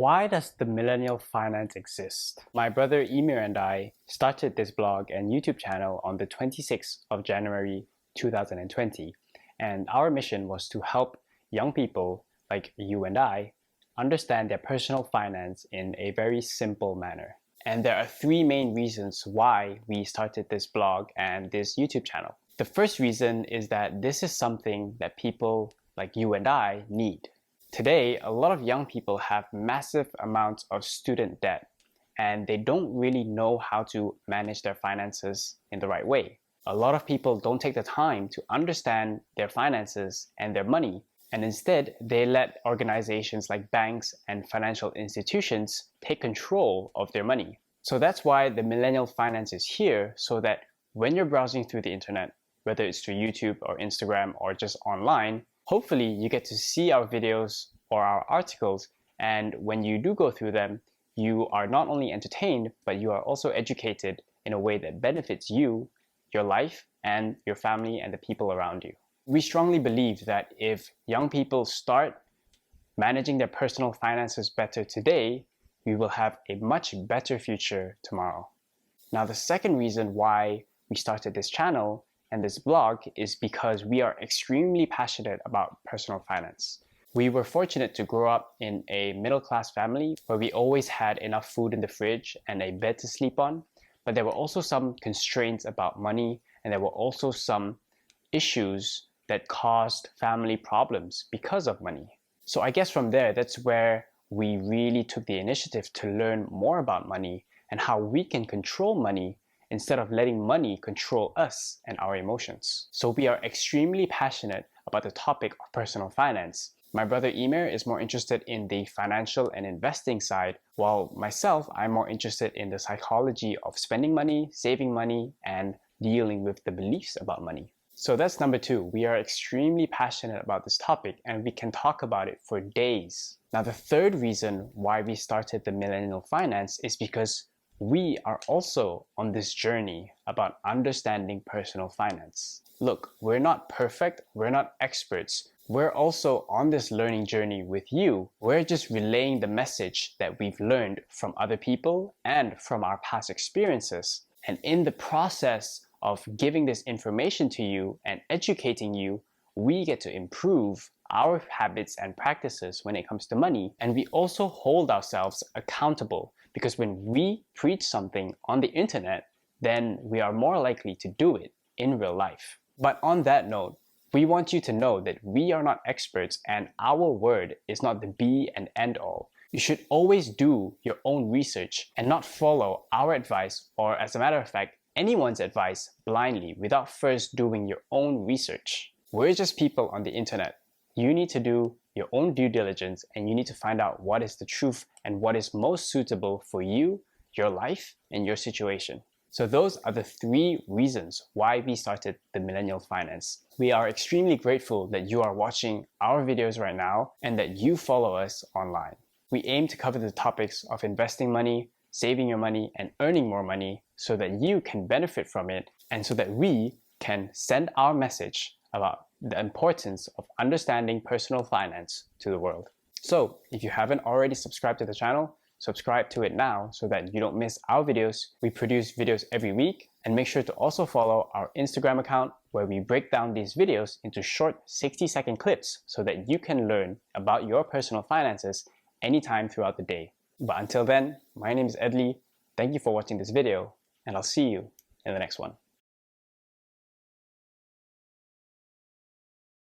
Why does the Millennial Finance exist? My brother Emir and I started this blog and YouTube channel on the 26th of January 2020, and our mission was to help young people like you and I understand their personal finance in a very simple manner. And there are three main reasons why we started this blog and this YouTube channel. The first reason is that this is something that people like you and I need. Today, a lot of young people have massive amounts of student debt, and they don't really know how to manage their finances in the right way. A lot of people don't take the time to understand their finances and their money, and instead they let organizations like banks and financial institutions take control of their money. So that's why the Millennial Finance is here, so that when you're browsing through the internet, whether it's through YouTube or Instagram or just online, hopefully you get to see our videos or our articles, and when you do go through them, you are not only entertained, but you are also educated in a way that benefits you, your life, and your family and the people around you. We strongly believe that if young people start managing their personal finances better today, we will have a much better future tomorrow. Now, the second reason why we started this channel and this blog is because we are extremely passionate about personal finance. We were fortunate to grow up in a middle-class family where we always had enough food in the fridge and a bed to sleep on, but there were also some constraints about money, and there were also some issues that caused family problems because of money. So I guess from there, that's where we really took the initiative to learn more about money and how we can control money instead of letting money control us and our emotions. So we are extremely passionate about the topic of personal finance. My brother Emir is more interested in the financial and investing side, while myself, I'm more interested in the psychology of spending money, saving money, and dealing with the beliefs about money. So that's number two. We are extremely passionate about this topic, and we can talk about it for days. Now, the third reason why we started the Millennial Finance is because we are also on this journey about understanding personal finance. Look, we're not perfect, we're not experts. We're also on this learning journey with you. We're just relaying the message that we've learned from other people and from our past experiences. And in the process of giving this information to you and educating you, we get to improve our habits and practices when it comes to money. And we also hold ourselves accountable, because when we preach something on the internet, then we are more likely to do it in real life. But on that note, we want you to know that we are not experts and our word is not the be and end all. You should always do your own research and not follow our advice, or as a matter of fact, anyone's advice blindly without first doing your own research. We're just people on the internet. You need to do your own due diligence, and you need to find out what is the truth and what is most suitable for you, your life, and your situation. So those are the three reasons why we started the Millennial Finance. We are extremely grateful that you are watching our videos right now and that you follow us online. We aim to cover the topics of investing money, saving your money, and earning more money so that you can benefit from it, and so that we can send our message about the importance of understanding personal finance to the world. So if you haven't already subscribed to the channel, subscribe to it now so that you don't miss our videos. We produce videos every week, and make sure to also follow our Instagram account where we break down these videos into short 60-second clips so that you can learn about your personal finances anytime throughout the day. But until then, my name is Edley. Thank you for watching this video, and I'll see you in the next one.